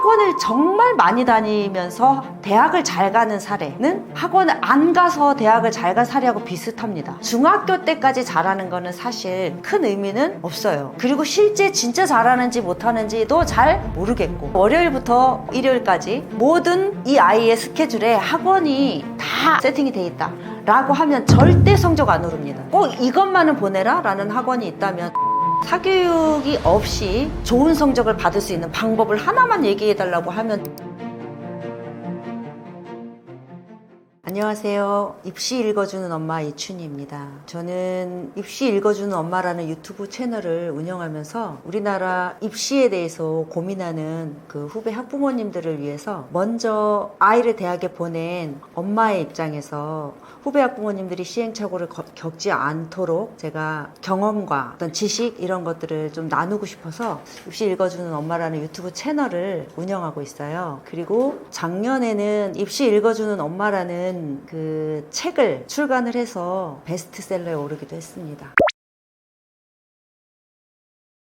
학원을 정말 많이 다니면서 대학을 잘 가는 사례는 학원을 안 가서 대학을 잘 간 사례하고 비슷합니다. 중학교 때까지 잘하는 거는 사실 큰 의미는 없어요. 그리고 실제 진짜 잘하는지 못하는지도 잘 모르겠고, 월요일부터 일요일까지 모든 이 아이의 스케줄에 학원이 다 세팅이 돼 있다 라고 하면 절대 성적 안 오릅니다. 꼭 이것만은 보내라 라는 학원이 있다면, 사교육이 없이 좋은 성적을 받을 수 있는 방법을 하나만 얘기해 달라고 하면, 안녕하세요. 입시 읽어주는 엄마 이춘희입니다. 저는 입시 읽어주는 엄마라는 유튜브 채널을 운영하면서 우리나라 입시에 대해서 고민하는 그 후배 학부모님들을 위해서 먼저 아이를 대학에 보낸 엄마의 입장에서 후배 학부모님들이 시행착오를 겪지 않도록 제가 경험과 어떤 지식 이런 것들을 좀 나누고 싶어서 입시 읽어주는 엄마라는 유튜브 채널을 운영하고 있어요. 그리고 작년에는 입시 읽어주는 엄마라는 그 책을 출간을 해서 베스트셀러에 오르기도 했습니다.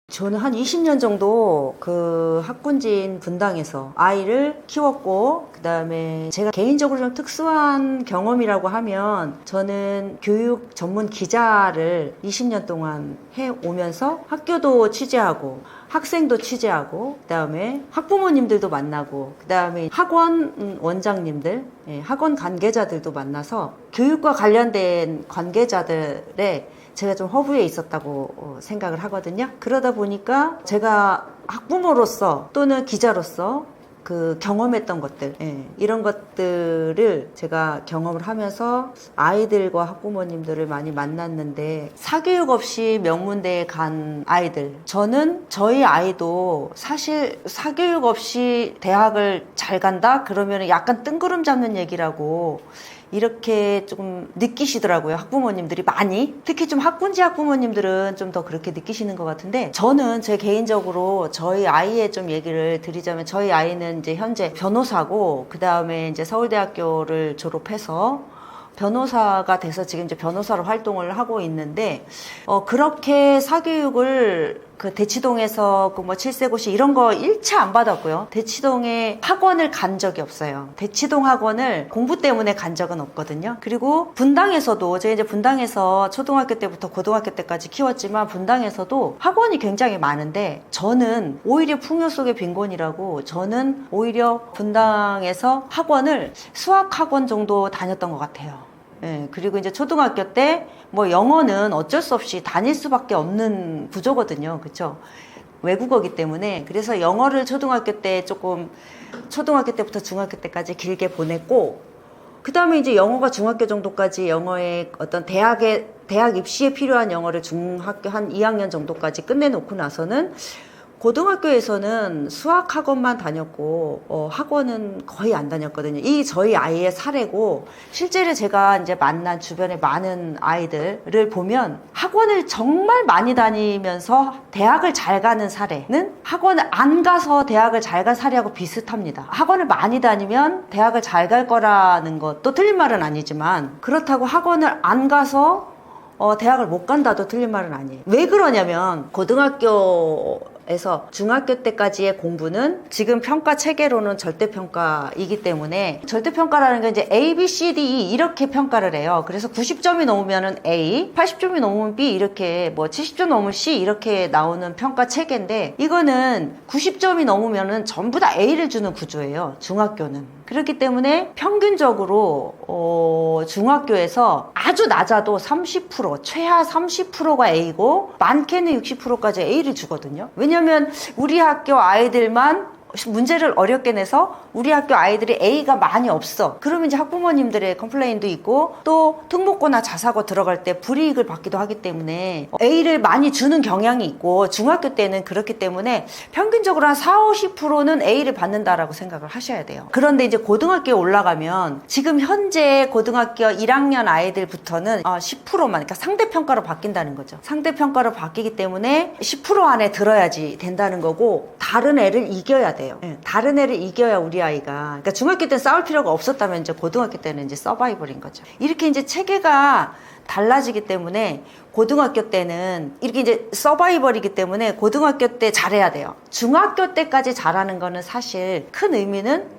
저는 한 20년 정도 그 학군지인 분당에서 아이를 키웠고, 그 다음에 제가 개인적으로 좀 특수한 경험이라고 하면, 저는 교육 전문 기자를 20년 동안 해오면서 학교도 취재하고 학생도 취재하고, 그 다음에 학부모님들도 만나고, 그 다음에 학원 원장님들, 학원 관계자들도 만나서 교육과 관련된 관계자들의 제가 좀 허브에 있었다고 생각을 하거든요. 그러다 보니까 제가 학부모로서 또는 기자로서 그 경험했던 것들, 이런 것들을 제가 경험을 하면서 아이들과 학부모님들을 많이 만났는데, 사교육 없이 명문대에 간 아이들, 저는 저희 아이도 사실 사교육 없이 대학을 잘 간다? 그러면 약간 뜬구름 잡는 얘기라고 이렇게 조금 느끼시더라고요. 학부모님들이 많이. 특히 좀 학군지 학부모님들은 좀 더 그렇게 느끼시는 것 같은데, 저는 제 개인적으로 저희 아이의 좀 얘기를 드리자면, 저희 아이는 이제 현재 변호사고, 그 다음에 이제 서울대학교를 졸업해서 변호사가 돼서 지금 이제 변호사로 활동을 하고 있는데, 그렇게 사교육을 그 대치동에서 그 뭐 칠세고시 이런 거 일차 안 받았고요. 대치동에 학원을 간 적이 없어요. 대치동 학원을 공부 때문에 간 적은 없거든요. 그리고 분당에서도, 제가 이제 분당에서 초등학교 때부터 고등학교 때까지 키웠지만, 분당에서도 학원이 굉장히 많은데, 저는 오히려 풍요 속의 빈곤이라고, 저는 오히려 분당에서 학원을 수학 학원 정도 다녔던 것 같아요. 그리고 이제 초등학교 때 뭐 영어는 어쩔 수 없이 다닐 수밖에 없는 구조거든요. 그렇죠? 외국어기 때문에. 그래서 영어를 초등학교 때 조금, 초등학교 때부터 중학교 때까지 길게 보냈고, 그 다음에 이제 영어가 중학교 정도까지, 영어의 어떤 대학 입시에 필요한 영어를 중학교 한 2학년 정도까지 끝내놓고 나서는 고등학교에서는 수학 학원만 다녔고, 학원은 거의 안 다녔거든요. 이 저희 아이의 사례고, 실제로 제가 이제 만난 주변에 많은 아이들을 보면 학원을 정말 많이 다니면서 대학을 잘 가는 사례는 학원을 안 가서 대학을 잘 간 사례하고 비슷합니다. 학원을 많이 다니면 대학을 잘 갈 거라는 것도 틀린 말은 아니지만, 그렇다고 학원을 안 가서 대학을 못 간다도 틀린 말은 아니에요. 왜 그러냐면, 고등학교에서 중학교 때까지의 공부는 지금 평가 체계로는 절대평가이기 때문에, 절대평가라는 게 이제 A, B, C, D, E 이렇게 평가를 해요. 그래서 90점이 넘으면은 A, 80점이 넘으면 B, 이렇게 뭐 70점 넘으면 C 이렇게 나오는 평가 체계인데, 이거는 90점이 넘으면은 전부 다 A를 주는 구조예요. 중학교는. 그렇기 때문에 평균적으로 중학교에서 아주 낮아도 30%, 최하 30%가 A고 많게는 60%까지 A를 주거든요. 왜냐면 우리 학교 아이들만 문제를 어렵게 내서 우리 학교 아이들이 A가 많이 없어. 그러면 이제 학부모님들의 컴플레인도 있고, 또 특목고나 자사고 들어갈 때 불이익을 받기도 하기 때문에 A를 많이 주는 경향이 있고, 중학교 때는 그렇기 때문에 평균적으로 한 40~50%는 A를 받는다라고 생각을 하셔야 돼요. 그런데 이제 고등학교에 올라가면, 지금 현재 고등학교 1학년 아이들부터는 10%만, 그러니까 상대평가로 바뀐다는 거죠. 상대평가로 바뀌기 때문에 10% 안에 들어야지 된다는 거고, 다른 애를 이겨야 돼요. 돼요. 다른 애를 이겨야 우리 아이가. 그러니까 중학교 때는 싸울 필요가 없었다면 이제 고등학교 때는 이제 서바이벌인 거죠. 이렇게 이제 체계가 달라지기 때문에 고등학교 때는 이렇게 이제 서바이벌이기 때문에 고등학교 때 잘해야 돼요. 중학교 때까지 잘하는 거는 사실 큰 의미는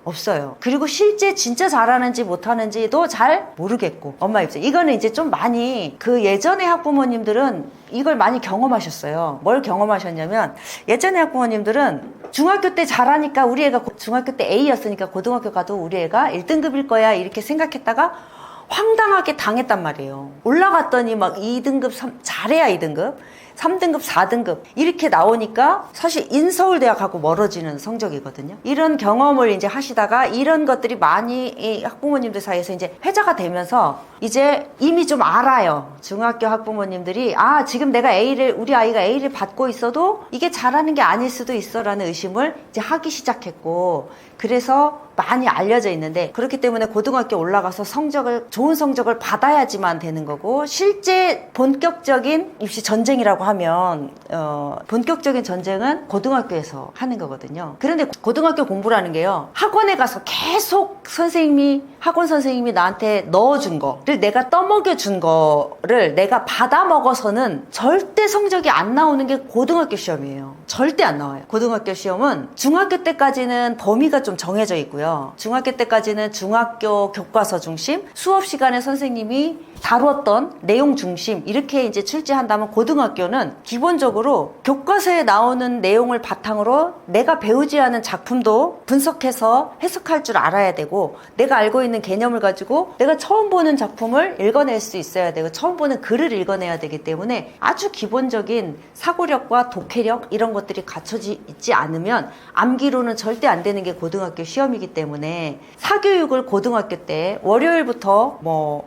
없어요. 그리고 실제 진짜 잘하는지 못하는지도 잘 모르겠고, 엄마 입장 이거는 이제 좀 많이 그 예전에 학부모님들은 이걸 많이 경험하셨어요. 뭘 경험하셨냐면 예전에 학부모님들은 중학교 때 잘하니까 우리 애가 중학교 때 A였으니까 고등학교 가도 우리 애가 1등급일 거야 이렇게 생각했다가 황당하게 당했단 말이에요. 올라갔더니 막 2등급, 잘해야 2등급, 3등급, 4등급 이렇게 나오니까 사실 인서울대학하고 멀어지는 성적이거든요. 이런 경험을 이제 하시다가 이런 것들이 많이 이 학부모님들 사이에서 이제 회자가 되면서 이제 이미 좀 알아요. 중학교 학부모님들이 지금 내가 우리 아이가 A를 받고 있어도 이게 잘하는 게 아닐 수도 있어 라는 의심을 이제 하기 시작했고, 그래서 많이 알려져 있는데, 그렇기 때문에 고등학교 올라가서 좋은 성적을 받아야지만 되는 거고, 실제 본격적인 입시 전쟁이라고 하면 본격적인 전쟁은 고등학교에서 하는 거거든요. 그런데 고등학교 공부라는 게요, 학원에 가서 계속 학원 선생님이 나한테 넣어준 거를 내가 떠먹여준 거를 내가 받아 먹어서는 절대 성적이 안 나오는 게 고등학교 시험이에요. 절대 안 나와요. 고등학교 시험은 중학교 때까지는 범위가 좀 정해져 있고요. 중학교 때까지는 중학교 교과서 중심, 수업 시간에 선생님이 다루었던 내용 중심 이렇게 이제 출제한다면, 고등학교는 기본적으로 교과서에 나오는 내용을 바탕으로 내가 배우지 않은 작품도 분석해서 해석할 줄 알아야 되고, 내가 알고 있는 개념을 가지고 내가 처음 보는 작품을 읽어낼 수 있어야 되고, 처음 보는 글을 읽어내야 되기 때문에 아주 기본적인 사고력과 독해력 이런 것들이 갖춰져 있지 않으면 암기로는 절대 안 되는 게 고등학교 시험이기 때문에, 사교육을 고등학교 때 월요일부터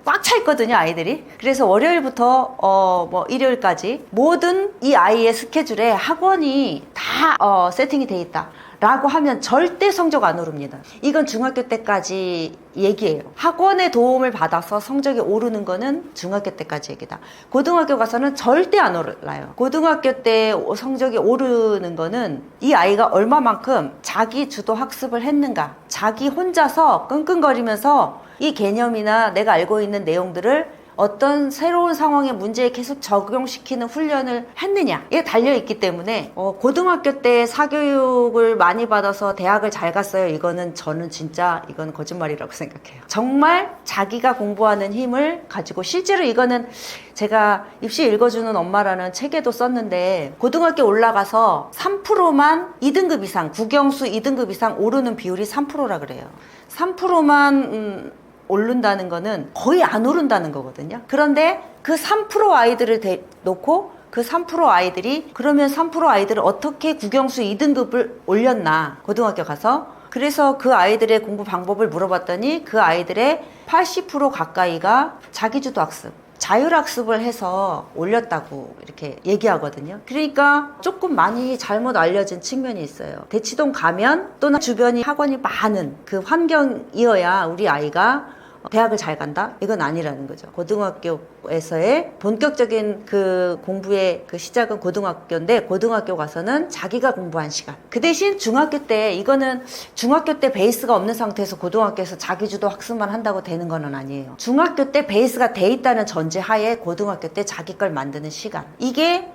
꽉 차 있거든요, 아이들이. 그래서 월요일부터 일요일까지 모든 이 아이의 스케줄에 학원이 다 세팅이 돼 있다 라고 하면 절대 성적 안 오릅니다. 이건 중학교 때까지 얘기예요. 학원의 도움을 받아서 성적이 오르는 거는 중학교 때까지 얘기다. 고등학교 가서는 절대 안 올라요. 고등학교 때 성적이 오르는 거는 이 아이가 얼마만큼 자기 주도 학습을 했는가, 자기 혼자서 끙끙거리면서 이 개념이나 내가 알고 있는 내용들을 어떤 새로운 상황에 문제에 계속 적용시키는 훈련을 했느냐에 달려있기 때문에 고등학교 때 사교육을 많이 받아서 대학을 잘 갔어요, 이거는 저는 진짜 이건 거짓말이라고 생각해요. 정말 자기가 공부하는 힘을 가지고, 실제로 이거는 제가 입시 읽어주는 엄마라는 책에도 썼는데, 고등학교 올라가서 3%만 2등급 이상, 국영수 2등급 이상 오르는 비율이 3%라 그래요. 3%만 오른다는 거는 거의 안 오른다는 거거든요. 그런데 그 3% 아이들을 놓고 그 3% 아이들이, 그러면 3% 아이들을 어떻게 국영수 2등급을 올렸나, 고등학교 가서. 그래서 그 아이들의 공부 방법을 물어봤더니 그 아이들의 80% 가까이가 자기주도 학습, 자율학습을 해서 올렸다고 이렇게 얘기하거든요. 그러니까 조금 많이 잘못 알려진 측면이 있어요. 대치동 가면 또는 주변이 학원이 많은 그 환경이어야 우리 아이가 대학을 잘 간다? 이건 아니라는 거죠. 고등학교에서의 본격적인 그 공부의 그 시작은 고등학교인데, 고등학교 가서는 자기가 공부한 시간. 그 대신 중학교 때, 이거는 중학교 때 베이스가 없는 상태에서 고등학교에서 자기주도 학습만 한다고 되는 건 아니에요. 중학교 때 베이스가 돼 있다는 전제 하에 고등학교 때 자기 걸 만드는 시간. 이게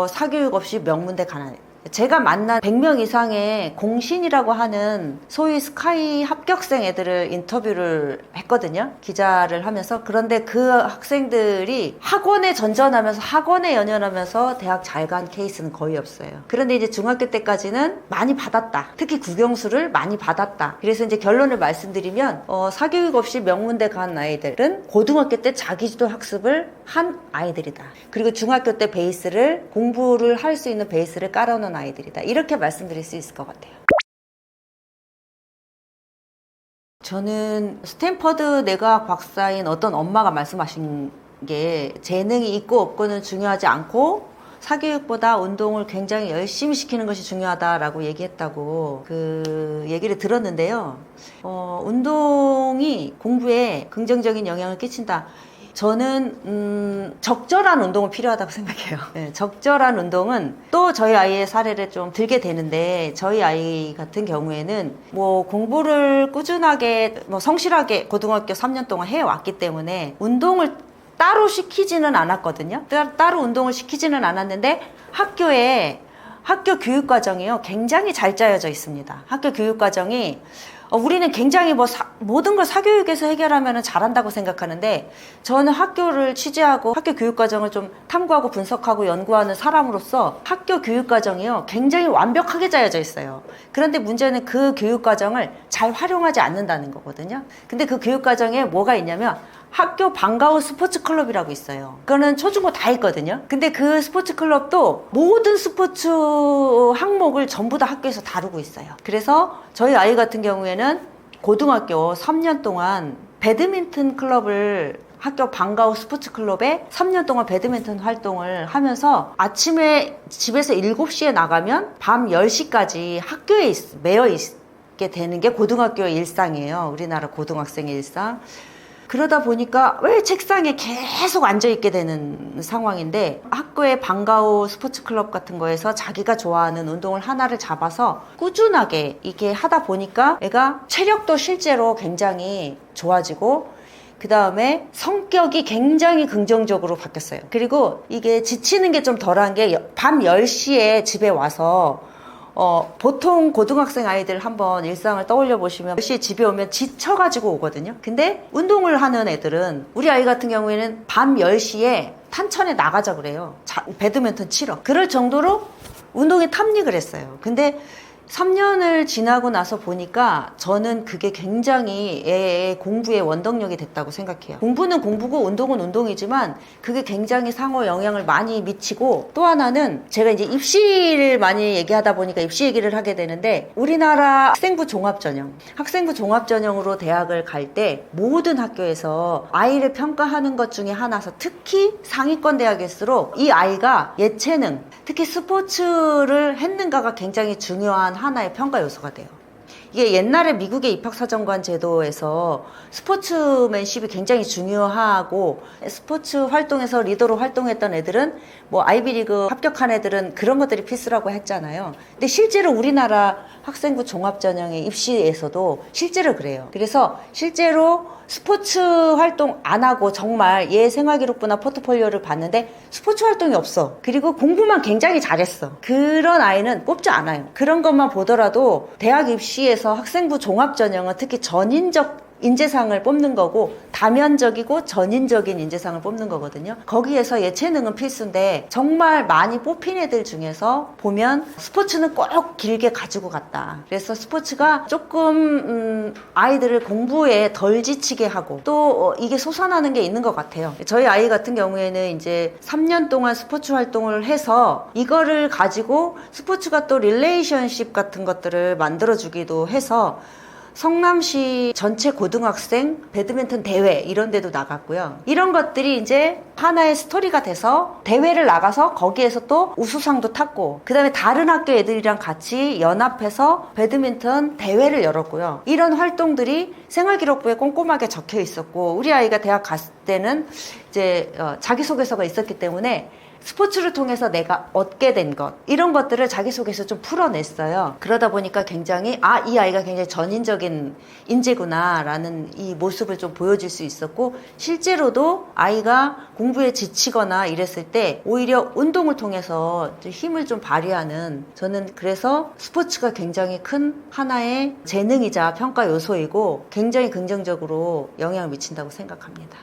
사교육 없이 명문대 가는, 제가 만난 100명 이상의 공신이라고 하는 소위 스카이 합격생 애들을 인터뷰를 했거든요, 기자를 하면서. 그런데 그 학생들이 학원에 전전하면서, 학원에 연연하면서 대학 잘 간 케이스는 거의 없어요. 그런데 이제 중학교 때까지는 많이 받았다, 특히 국영수를 많이 받았다. 그래서 이제 결론을 말씀드리면 사교육 없이 명문대 간 아이들은 고등학교 때 자기주도 학습을 한 아이들이다. 그리고 중학교 때 베이스를, 공부를 할 수 있는 베이스를 깔아놓은 아이들이다. 이렇게 말씀드릴 수 있을 것 같아요. 저는 스탠퍼드 내과학 박사인 어떤 엄마가 말씀하신 게, 재능이 있고 없고는 중요하지 않고 사교육보다 운동을 굉장히 열심히 시키는 것이 중요하다라고 얘기했다고 그 얘기를 들었는데요. 운동이 공부에 긍정적인 영향을 끼친다. 저는 적절한 운동은 필요하다고 생각해요. 네, 적절한 운동은 또 저희 아이의 사례를 좀 들게 되는데, 저희 아이 같은 경우에는 뭐 공부를 꾸준하게 성실하게 고등학교 3년 동안 해왔기 때문에 운동을 따로 시키지는 않았거든요. 따로 운동을 시키지는 않았는데 학교 교육과정이요, 굉장히 잘 짜여져 있습니다. 학교 교육과정이 우리는 굉장히 모든 걸 사교육에서 해결하면 잘한다고 생각하는데, 저는 학교를 취재하고 학교 교육과정을 좀 탐구하고 분석하고 연구하는 사람으로서 학교 교육과정이요, 굉장히 완벽하게 짜여져 있어요. 그런데 문제는 그 교육과정을 잘 활용하지 않는다는 거거든요. 근데 그 교육과정에 뭐가 있냐면 학교 방과 후 스포츠 클럽이라고 있어요. 그거는 초중고 다 있거든요. 근데 그 스포츠 클럽도 모든 스포츠 항목을 전부 다 학교에서 다루고 있어요. 그래서 저희 아이 같은 경우에는 고등학교 3년 동안 배드민턴 클럽을, 학교 방과 후 스포츠 클럽에 3년 동안 배드민턴 활동을 하면서 아침에 집에서 7시에 나가면 밤 10시까지 학교에 매여 있게 되는 게 고등학교의 일상이에요. 우리나라 고등학생의 일상. 그러다 보니까 왜 책상에 계속 앉아있게 되는 상황인데, 학교의 방과 후 스포츠 클럽 같은 거에서 자기가 좋아하는 운동을 하나를 잡아서 꾸준하게 이게 하다 보니까 애가 체력도 실제로 굉장히 좋아지고, 그 다음에 성격이 굉장히 긍정적으로 바뀌었어요. 그리고 이게 지치는 게 좀 덜한 게, 밤 10시에 집에 와서 보통 고등학생 아이들 한번 일상을 떠올려 보시면 10시에 집에 오면 지쳐가지고 오거든요. 근데 운동을 하는 애들은, 우리 아이 같은 경우에는 밤 10시에 탄천에 나가자 그래요. 배드민턴 치러. 그럴 정도로 운동에 탐닉을 했어요. 근데 3년을 지나고 나서 보니까 저는 그게 굉장히 애의 공부의 원동력이 됐다고 생각해요. 공부는 공부고 운동은 운동이지만 그게 굉장히 상호 영향을 많이 미치고, 또 하나는 제가 이제 입시를 많이 얘기하다 보니까 입시 얘기를 하게 되는데, 우리나라 학생부 종합전형으로 대학을 갈 때 모든 학교에서 아이를 평가하는 것 중에 하나서, 특히 상위권 대학일수록 이 아이가 예체능, 특히 스포츠를 했는가가 굉장히 중요한 하나의 평가 요소가 돼요. 이게 옛날에 미국의 입학사정관 제도에서 스포츠맨십이 굉장히 중요하고, 스포츠 활동에서 리더로 활동했던 애들은 뭐 아이비리그 합격한 애들은 그런 것들이 필수라고 했잖아요. 근데 실제로 우리나라 학생부 종합전형의 입시에서도 실제로 그래요. 그래서 실제로 스포츠 활동 안 하고 정말 얘 생활기록부나 포트폴리오를 봤는데 스포츠 활동이 없어. 그리고 공부만 굉장히 잘했어. 그런 아이는 뽑지 않아요. 그런 것만 보더라도 대학 입시에서 학생부 종합전형은 특히 전인적 인재상을 뽑는 거고, 다면적이고 전인적인 인재상을 뽑는 거거든요. 거기에서 예체능은 필수인데, 정말 많이 뽑힌 애들 중에서 보면 스포츠는 꼭 길게 가지고 갔다. 그래서 스포츠가 조금 아이들을 공부에 덜 지치게 하고, 또 이게 솟아나는 게 있는 것 같아요. 저희 아이 같은 경우에는 이제 3년 동안 스포츠 활동을 해서 이거를 가지고 스포츠가 또 릴레이션십 같은 것들을 만들어주기도 해서 성남시 전체 고등학생 배드민턴 대회 이런 데도 나갔고요. 이런 것들이 이제 하나의 스토리가 돼서 대회를 나가서 거기에서 또 우수상도 탔고, 그 다음에 다른 학교 애들이랑 같이 연합해서 배드민턴 대회를 열었고요. 이런 활동들이 생활기록부에 꼼꼼하게 적혀 있었고, 우리 아이가 대학 갔을 때는 이제 자기소개서가 있었기 때문에 스포츠를 통해서 내가 얻게 된 것, 이런 것들을 자기소개서 좀 풀어냈어요. 그러다 보니까 굉장히 이 아이가 굉장히 전인적인 인재구나 라는 이 모습을 좀 보여줄 수 있었고, 실제로도 아이가 공부에 지치거나 이랬을 때 오히려 운동을 통해서 힘을 좀 발휘하는, 저는 그래서 스포츠가 굉장히 큰 하나의 재능이자 평가 요소이고 굉장히 긍정적으로 영향을 미친다고 생각합니다.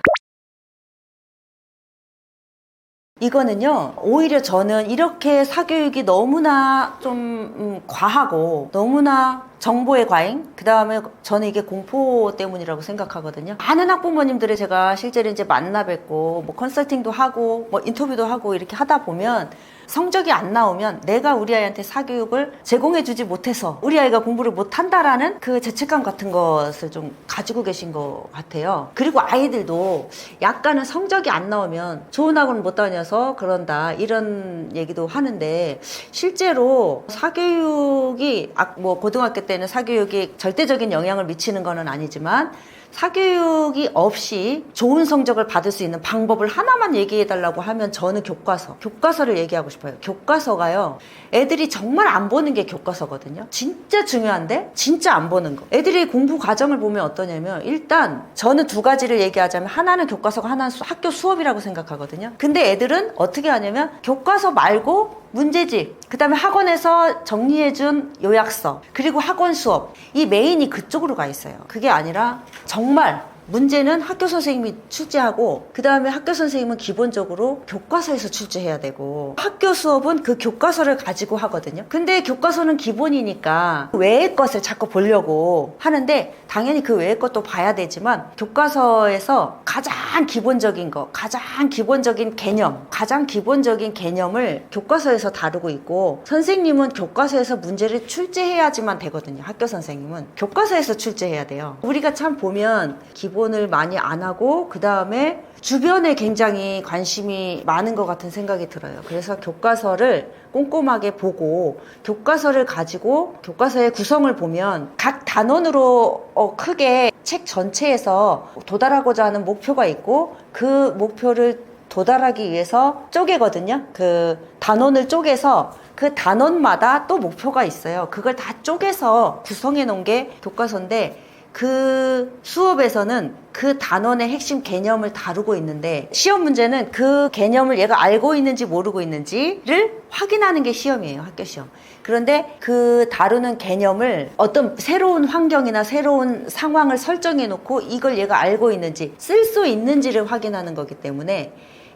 이거는요, 오히려 저는 이렇게 사교육이 너무나 좀 과하고 너무나 정보의 과잉, 그 다음에 저는 이게 공포 때문이라고 생각하거든요. 많은 학부모님들을 제가 실제로 이제 만나 뵙고 뭐 컨설팅도 하고 뭐 인터뷰도 하고 이렇게 하다 보면 성적이 안 나오면 내가 우리 아이한테 사교육을 제공해주지 못해서 우리 아이가 공부를 못한다라는 그 죄책감 같은 것을 좀 가지고 계신 것 같아요. 그리고 아이들도 약간은 성적이 안 나오면 좋은 학원 못 다녀서 그런다 이런 얘기도 하는데, 실제로 사교육이 뭐 고등학교 때는 사교육이 절대적인 영향을 미치는 거는 아니지만, 사교육이 없이 좋은 성적을 받을 수 있는 방법을 하나만 얘기해달라고 하면 저는 교과서를 얘기하고 싶어요. 교과서가요, 애들이 정말 안 보는 게 교과서거든요. 진짜 중요한데 진짜 안 보는 거. 애들이 공부 과정을 보면 어떠냐면, 일단 저는 두 가지를 얘기하자면, 하나는 교과서가, 하나는 학교 수업이라고 생각하거든요. 근데 애들은 어떻게 하냐면 교과서 말고 문제집, 그 다음에 학원에서 정리해준 요약서, 그리고 학원 수업, 이 메인이 그쪽으로 가 있어요. 그게 아니라 정말 문제는 학교 선생님이 출제하고, 그 다음에 학교 선생님은 기본적으로 교과서에서 출제해야 되고, 학교 수업은 그 교과서를 가지고 하거든요. 근데 교과서는 기본이니까 외의 것을 자꾸 보려고 하는데, 당연히 그 외의 것도 봐야 되지만, 교과서에서 가장 기본적인 거, 가장 기본적인 개념, 가장 기본적인 개념을 교과서에서 다루고 있고, 선생님은 교과서에서 문제를 출제해야지만 되거든요. 학교 선생님은 교과서에서 출제해야 돼요. 우리가 참 보면 기본을 많이 안 하고 그 다음에 주변에 굉장히 관심이 많은 것 같은 생각이 들어요. 그래서 교과서를 꼼꼼하게 보고, 교과서를 가지고 교과서의 구성을 보면 각 단원으로 크게 책 전체에서 도달하고자 하는 목표가 있고, 그 목표를 도달하기 위해서 쪼개거든요. 그 단원을 쪼개서 그 단원마다 또 목표가 있어요. 그걸 다 쪼개서 구성해 놓은 게 교과서인데, 그 수업에서는 그 단원의 핵심 개념을 다루고 있는데, 시험 문제는 그 개념을 얘가 알고 있는지 모르고 있는지를 확인하는 게 시험이에요. 학교 시험. 그런데 그 다루는 개념을 어떤 새로운 환경이나 새로운 상황을 설정해 놓고 이걸 얘가 알고 있는지, 쓸 수 있는지를 확인하는 거기 때문에,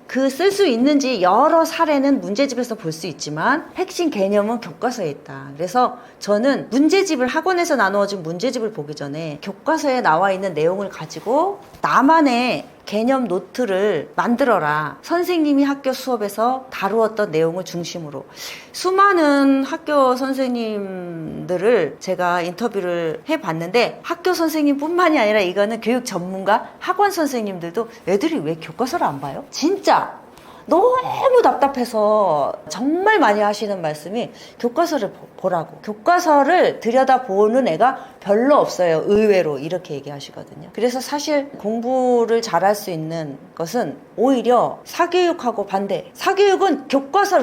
그 쓸 수 있는지 여러 사례는 문제집에서 볼 수 있지만 핵심 개념은 교과서에 있다. 그래서 저는 문제집을, 학원에서 나누어진 문제집을 보기 전에 교과서에 나와 있는 내용을 가지고 나만의 개념 노트를 만들어라. 선생님이 학교 수업에서 다루었던 내용을 중심으로. 수많은 학교 선생님들을 제가 인터뷰를 해봤는데, 학교 선생님뿐만이 아니라 이거는 교육 전문가, 학원 선생님들도 애들이 왜 교과서를 안 봐요? 진짜 너무 답답해서 정말 많이 하시는 말씀이, 교과서를 보라고. 교과서를 들여다보는 애가 별로 없어요. 의외로 이렇게 얘기하시거든요. 그래서 사실 공부를 잘할 수 있는 것은 오히려 사교육하고 반대. 사교육은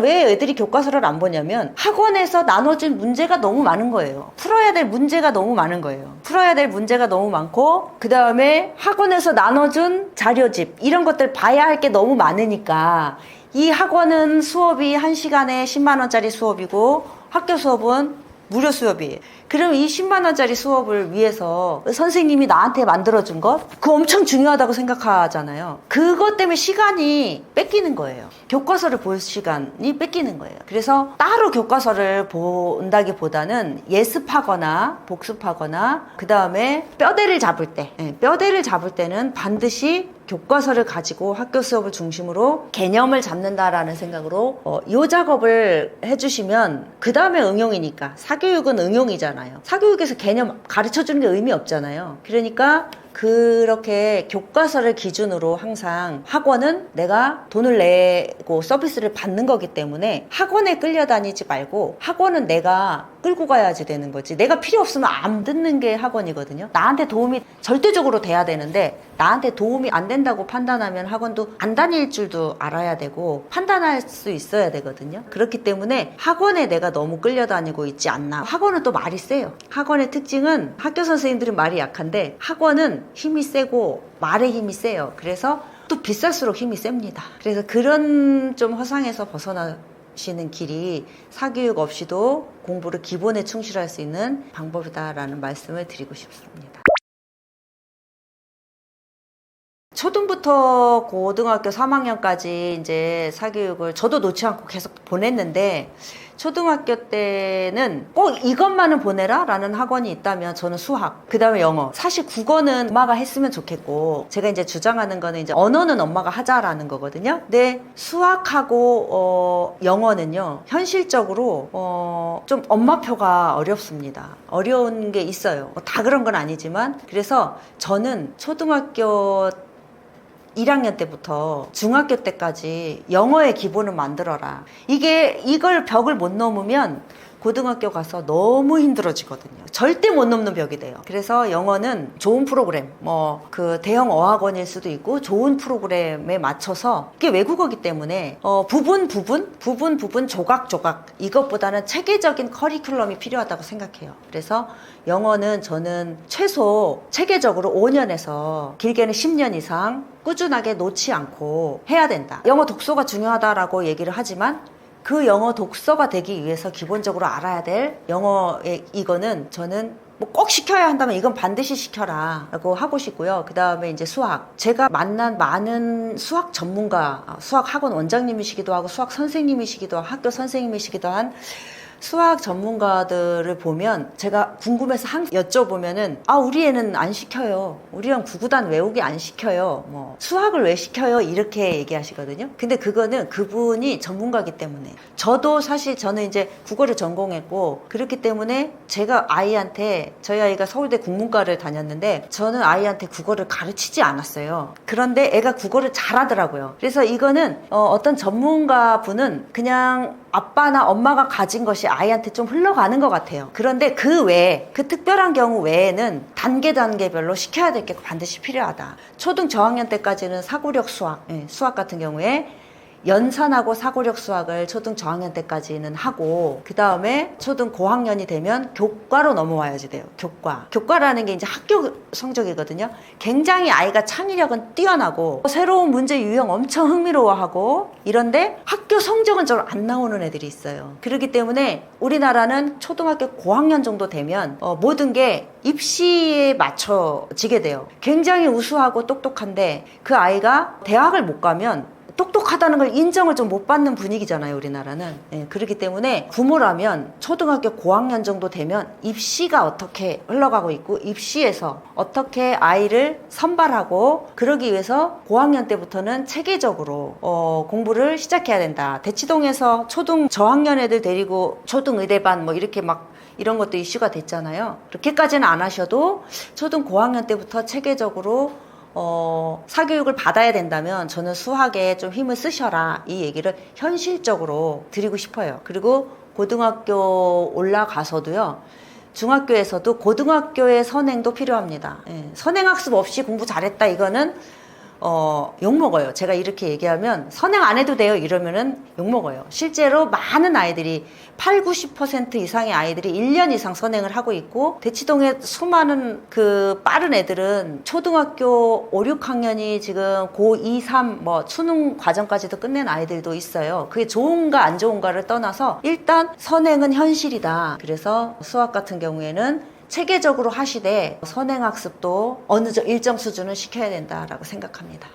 왜 애들이 교과서를 안 보냐면, 학원에서 나눠준 문제가 너무 많은 거예요. 풀어야 될 문제가 너무 많은 거예요. 풀어야 될 문제가 너무 많고, 그 다음에 학원에서 나눠준 자료집, 이런 것들 봐야 할 게 너무 많으니까, 이 학원은 수업이 1시간에 10만 원짜리 수업이고 학교 수업은 무료 수업이에요. 그럼 이 10만 원짜리 수업을 위해서 선생님이 나한테 만들어준 것, 그거 엄청 중요하다고 생각하잖아요. 그것 때문에 시간이 뺏기는 거예요. 교과서를 볼 시간이 뺏기는 거예요. 그래서 따로 교과서를 본다기보다는 예습하거나 복습하거나, 그 다음에 뼈대를 잡을 때는 반드시 교과서를 가지고 학교 수업을 중심으로 개념을 잡는다라는 생각으로 이 작업을 해주시면, 그 다음에 응용이니까. 사교육은 응용이잖아요. 사교육에서 개념 가르쳐주는 게 의미 없잖아요. 그러니까 그렇게 교과서를 기준으로 항상, 학원은 내가 돈을 내고 서비스를 받는 거기 때문에 학원에 끌려다니지 말고, 학원은 내가 끌고 가야지 되는 거지. 내가 필요 없으면 안 듣는 게 학원이거든요. 나한테 도움이 절대적으로 돼야 되는데, 나한테 도움이 안 된다고 판단하면 학원도 안 다닐 줄도 알아야 되고 판단할 수 있어야 되거든요. 그렇기 때문에 학원에 내가 너무 끌려다니고 있지 않나. 학원은 또 말이 세요. 학원의 특징은, 학교 선생님들은 말이 약한데 학원은 힘이 세고 말의 힘이 세요. 그래서 또 비쌀수록 힘이 셉니다. 그래서 그런 좀 허상에서 벗어나시는 길이 사교육 없이도 공부를 기본에 충실할 수 있는 방법이다라는 말씀을 드리고 싶습니다. 초등부터 고등학교 3학년까지 이제 사교육을 저도 놓지 않고 계속 보냈는데, 초등학교 때는 꼭 이것만은 보내라 라는 학원이 있다면 저는 수학, 그 다음에 영어. 사실 국어는 엄마가 했으면 좋겠고, 제가 이제 주장하는 거는 이제 언어는 엄마가 하자라는 거거든요. 근데 수학하고 영어는요, 현실적으로 좀 엄마표가 어렵습니다. 어려운 게 있어요. 다 그런 건 아니지만. 그래서 저는 초등학교 1학년 때부터 중학교 때까지 영어의 기본을 만들어라. 이걸 벽을 못 넘으면 고등학교 가서 너무 힘들어지거든요. 절대 못 넘는 벽이 돼요. 그래서 영어는 좋은 프로그램, 그 대형 어학원일 수도 있고 좋은 프로그램에 맞춰서, 이게 외국어기 때문에 부분 조각 이것보다는 체계적인 커리큘럼이 필요하다고 생각해요. 그래서 영어는 저는 최소 체계적으로 5년에서 길게는 10년 이상 꾸준하게 놓지 않고 해야 된다. 영어 독서가 중요하다라고 얘기를 하지만 그 영어 독서가 되기 위해서 기본적으로 알아야 될 영어의 이거는 저는 뭐 꼭 시켜야 한다면 이건 반드시 시켜라 라고 하고 싶고요. 그 다음에 이제 수학. 제가 만난 많은 수학 전문가, 수학 학원 원장님이시기도 하고 수학 선생님이시기도 하고 학교 선생님이시기도 한 수학 전문가들을 보면 제가 궁금해서 항상 여쭤보면은 우리 애는 안 시켜요. 우리랑 구구단 외우기 안 시켜요. 뭐 수학을 왜 시켜요? 이렇게 얘기하시거든요. 근데 그거는 그분이 전문가기 때문에. 저도 사실 저는 이제 국어를 전공했고 그렇기 때문에 제가 아이한테, 저희 아이가 서울대 국문과를 다녔는데 저는 아이한테 국어를 가르치지 않았어요. 그런데 애가 국어를 잘하더라고요. 그래서 이거는 어떤 전문가 분은 그냥 아빠나 엄마가 가진 것이 아이한테 좀 흘러가는 것 같아요. 그런데 그 외에, 그 특별한 경우 외에는 단계별로 시켜야 될 게 반드시 필요하다. 초등 저학년 때까지는 사고력 수학, 수학 같은 경우에 연산하고 사고력 수학을 초등 저학년 때까지는 하고, 그 다음에 초등 고학년이 되면 교과로 넘어와야지 돼요. 교과라는 게 이제 학교 성적이거든요. 굉장히 아이가 창의력은 뛰어나고 새로운 문제 유형 엄청 흥미로워하고 이런데 학교 성적은 좀 안 나오는 애들이 있어요. 그렇기 때문에 우리나라는 초등학교 고학년 정도 되면 모든 게 입시에 맞춰지게 돼요. 굉장히 우수하고 똑똑한데 그 아이가 대학을 못 가면 똑똑하다는 걸 인정을 좀 못 받는 분위기잖아요, 우리나라는. 그렇기 때문에 부모라면 초등학교 고학년 정도 되면 입시가 어떻게 흘러가고 있고 입시에서 어떻게 아이를 선발하고, 그러기 위해서 고학년 때부터는 체계적으로 공부를 시작해야 된다. 대치동에서 초등 저학년 애들 데리고 초등 의대반 뭐 이렇게 막 이런 것도 이슈가 됐잖아요. 그렇게까지는 안 하셔도 초등 고학년 때부터 체계적으로 사교육을 받아야 된다면 저는 수학에 좀 힘을 쓰셔라, 이 얘기를 현실적으로 드리고 싶어요. 그리고 고등학교 올라가서도요, 중학교에서도 고등학교의 선행도 필요합니다. 선행학습 없이 공부 잘했다 이거는 욕먹어요. 제가 이렇게 얘기하면 선행 안 해도 돼요 이러면은 욕먹어요. 실제로 많은 아이들이 80~90% 이상의 아이들이 1년 이상 선행을 하고 있고, 대치동에 수많은 그 빠른 애들은 초등학교 5, 6학년이 지금 고2, 3 뭐 수능 과정까지도 끝낸 아이들도 있어요. 그게 좋은가 안 좋은가를 떠나서 일단 선행은 현실이다. 그래서 수학 같은 경우에는 체계적으로 하시되 선행학습도 일정 수준은 시켜야 된다라고 생각합니다.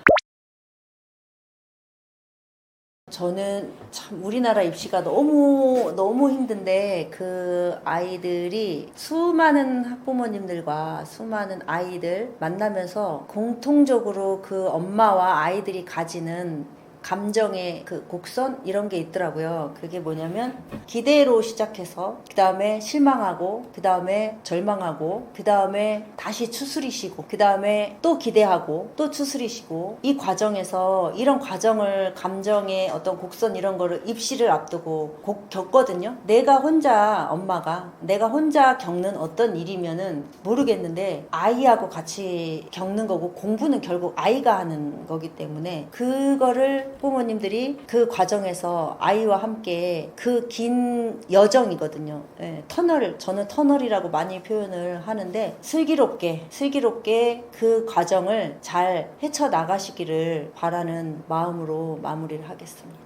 저는 참 우리나라 입시가 너무 힘든데 그 아이들이 수많은 학부모님들과 수많은 아이들 만나면서 공통적으로 그 엄마와 아이들이 가지는 감정의 그 곡선 이런 게 있더라고요. 그게 뭐냐면 기대로 시작해서 그 다음에 실망하고 그 다음에 절망하고 그 다음에 다시 추스리시고 그 다음에 또 기대하고 또 추스리시고, 이 과정에서 이런 과정을 감정의 어떤 곡선 이런 거를 입시를 앞두고 겪거든요. 엄마가 내가 혼자 겪는 어떤 일이면은 모르겠는데 아이하고 같이 겪는 거고, 공부는 결국 아이가 하는 거기 때문에 그거를 부모님들이 그 과정에서 아이와 함께 그 긴 여정이거든요. 저는 터널이라고 많이 표현을 하는데 슬기롭게 그 과정을 잘 헤쳐나가시기를 바라는 마음으로 마무리를 하겠습니다.